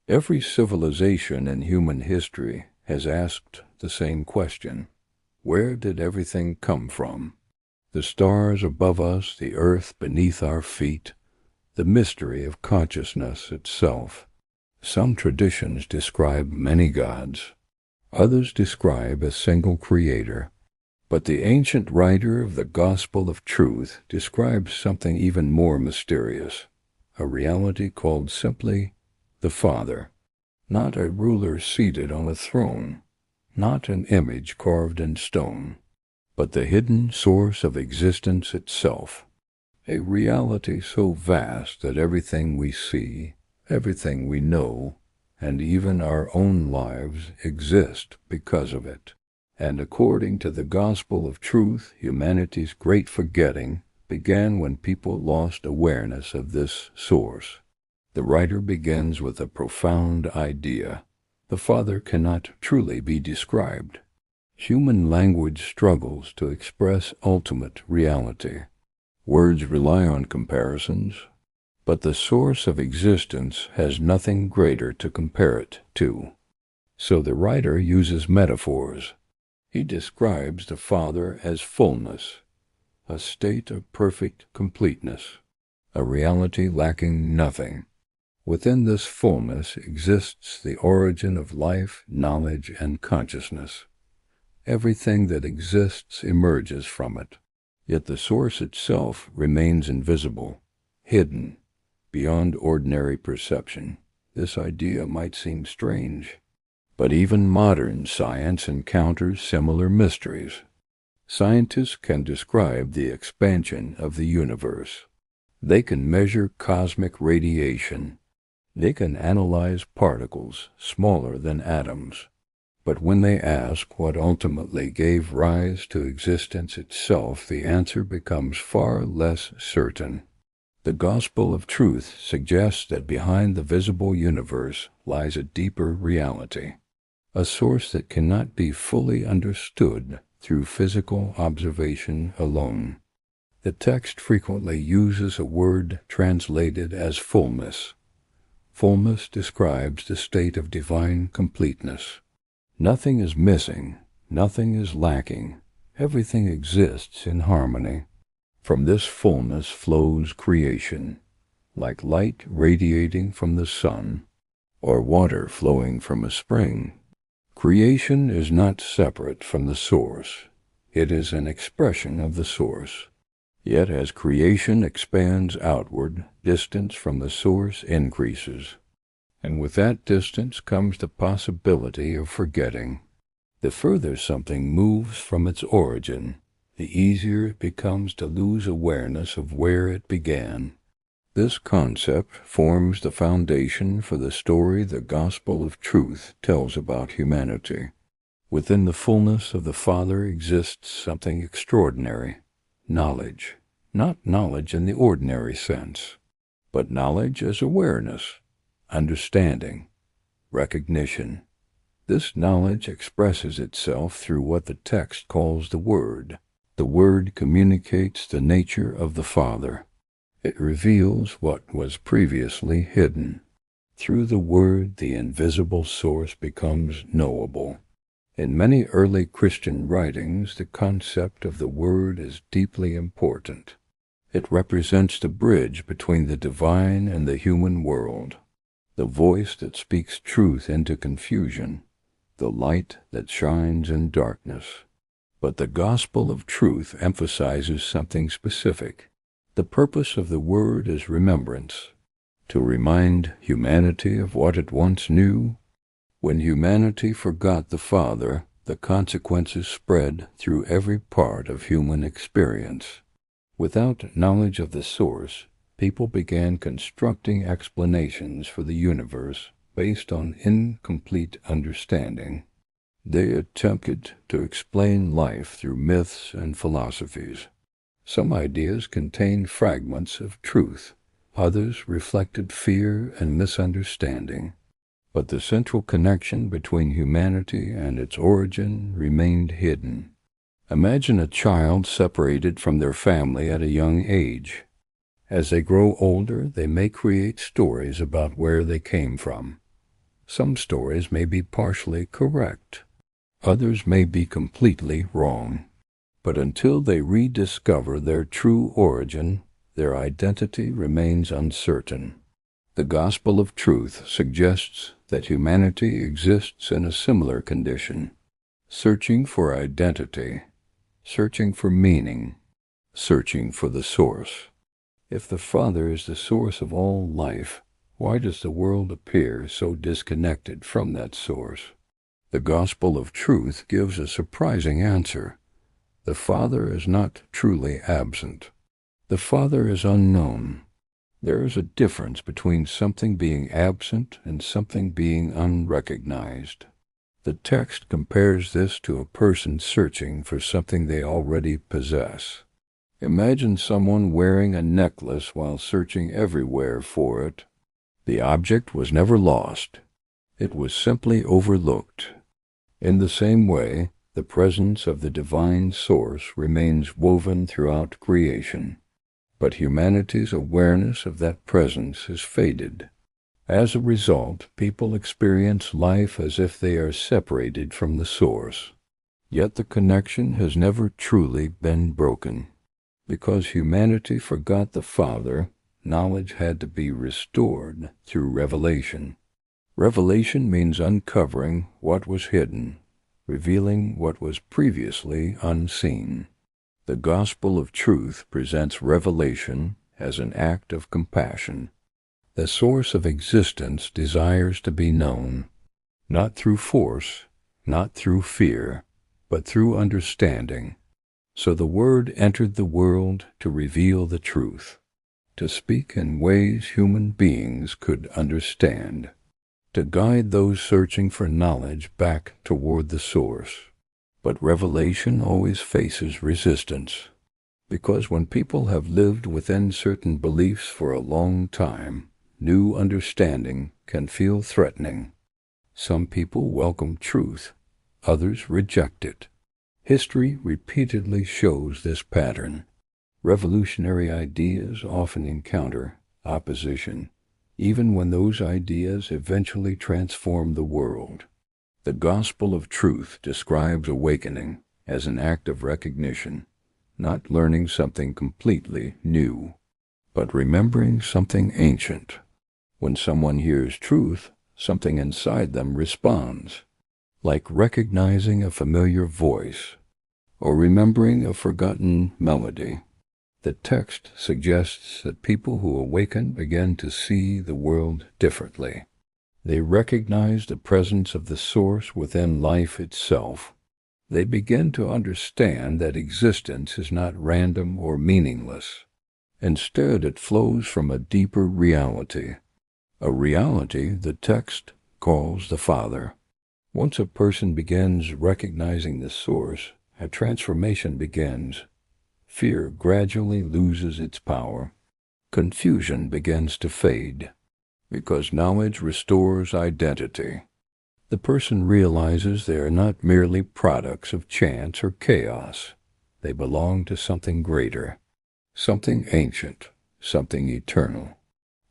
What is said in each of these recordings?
Every civilization in human history has asked the same question. Where did everything come from? The stars above us, the earth beneath our feet, the mystery of consciousness itself. Some traditions describe many gods. Others describe a single creator. But the ancient writer of the Gospel of Truth describes something even more mysterious, a reality called simply the Father. Not a ruler seated on a throne, not an image carved in stone, but the hidden source of existence itself, a reality so vast that everything we see, everything we know, and even our own lives exist because of it. And according to the Gospel of Truth, humanity's great forgetting began when people lost awareness of this source. The writer begins with a profound idea. The Father cannot truly be described. Human language struggles to express ultimate reality. Words rely on comparisons, but the source of existence has nothing greater to compare it to. So the writer uses metaphors. He describes the Father as fullness, a state of perfect completeness, a reality lacking nothing. Within this fullness exists the origin of life, knowledge, and consciousness. Everything that exists emerges from it, yet the source itself remains invisible, hidden, beyond ordinary perception. This idea might seem strange, but even modern science encounters similar mysteries. Scientists can describe the expansion of the universe. They can measure cosmic radiation. They can analyze particles smaller than atoms. But when they ask what ultimately gave rise to existence itself, the answer becomes far less certain. The Gospel of Truth suggests that behind the visible universe lies a deeper reality, a source that cannot be fully understood through physical observation alone. The text frequently uses a word translated as fullness. Fullness describes the state of divine completeness. Nothing is missing, nothing is lacking, everything exists in harmony. From this fullness flows creation, like light radiating from the sun, or water flowing from a spring. Creation is not separate from the source. It is an expression of the source. Yet as creation expands outward, distance from the source increases. And with that distance comes the possibility of forgetting. The further something moves from its origin, the easier it becomes to lose awareness of where it began. This concept forms the foundation for the story the Gospel of Truth tells about humanity. Within the fullness of the Father exists something extraordinary, knowledge. Not knowledge in the ordinary sense, but knowledge as awareness, understanding, recognition. This knowledge expresses itself through what the text calls the Word. The Word communicates the nature of the Father. It reveals what was previously hidden. Through the Word, the invisible source becomes knowable. In many early Christian writings, the concept of the Word is deeply important. It represents the bridge between the divine and the human world, the voice that speaks truth into confusion, the light that shines in darkness. But the Gospel of Truth emphasizes something specific. The purpose of the Word is remembrance, to remind humanity of what it once knew. When humanity forgot the Father, the consequences spread through every part of human experience. Without knowledge of the source, people began constructing explanations for the universe based on incomplete understanding. They attempted to explain life through myths and philosophies. Some ideas contained fragments of truth, others reflected fear and misunderstanding. But the central connection between humanity and its origin remained hidden. Imagine a child separated from their family at a young age. As they grow older, they may create stories about where they came from. Some stories may be partially correct. Others may be completely wrong. But until they rediscover their true origin, their identity remains uncertain. The Gospel of Truth suggests that humanity exists in a similar condition, searching for identity, searching for meaning, searching for the source. If the Father is the source of all life, why does the world appear so disconnected from that source? The Gospel of Truth gives a surprising answer. The Father is not truly absent. The Father is unknown. There is a difference between something being absent and something being unrecognized. The text compares this to a person searching for something they already possess. Imagine someone wearing a necklace while searching everywhere for it. The object was never lost. It was simply overlooked. In the same way, the presence of the divine source remains woven throughout creation. But humanity's awareness of that presence has faded. As a result, people experience life as if they are separated from the source. Yet the connection has never truly been broken. Because humanity forgot the Father, knowledge had to be restored through revelation. Revelation means uncovering what was hidden, revealing what was previously unseen. The Gospel of Truth presents revelation as an act of compassion. The source of existence desires to be known, not through force, not through fear, but through understanding. So the Word entered the world to reveal the truth, to speak in ways human beings could understand, to guide those searching for knowledge back toward the source. But revelation always faces resistance, because when people have lived within certain beliefs for a long time, new understanding can feel threatening. Some people welcome truth, others reject it. History repeatedly shows this pattern. Revolutionary ideas often encounter opposition, even when those ideas eventually transform the world. The Gospel of Truth describes awakening as an act of recognition, not learning something completely new, but remembering something ancient. When someone hears truth, something inside them responds, like recognizing a familiar voice or remembering a forgotten melody. The text suggests that people who awaken begin to see the world differently. They recognize the presence of the source within life itself. They begin to understand that existence is not random or meaningless. Instead, it flows from a deeper reality, a reality the text calls the Father. Once a person begins recognizing the source, a transformation begins. Fear gradually loses its power. Confusion begins to fade, because knowledge restores identity. The person realizes they are not merely products of chance or chaos. They belong to something greater, something ancient, something eternal.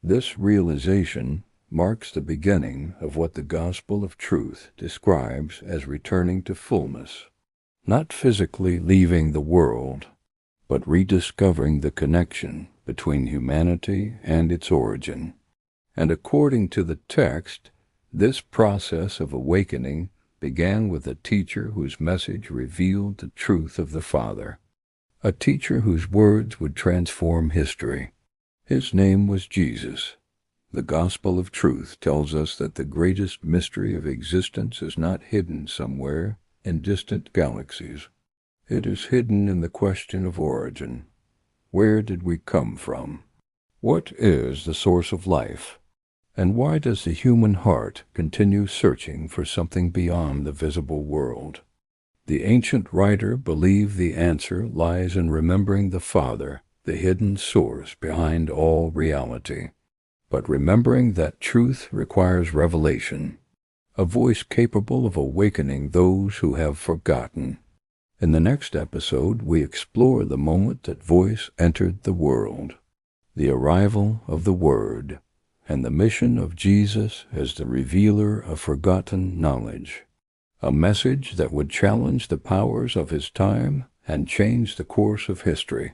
This realization marks the beginning of what the Gospel of Truth describes as returning to fullness, not physically leaving the world, but rediscovering the connection between humanity and its origin. And according to the text, this process of awakening began with a teacher whose message revealed the truth of the Father, a teacher whose words would transform history. His name was Jesus. The Gospel of Truth tells us that the greatest mystery of existence is not hidden somewhere in distant galaxies. It is hidden in the question of origin. Where did we come from? What is the source of life? And why does the human heart continue searching for something beyond the visible world? The ancient writer believed the answer lies in remembering the Father, the hidden source behind all reality. But remembering that truth requires revelation, a voice capable of awakening those who have forgotten. In the next episode, we explore the moment that voice entered the world, the arrival of the Word, and the mission of Jesus as the revealer of forgotten knowledge. A message that would challenge the powers of his time and change the course of history.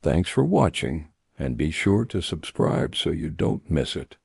Thanks for watching, and be sure to subscribe so you don't miss it.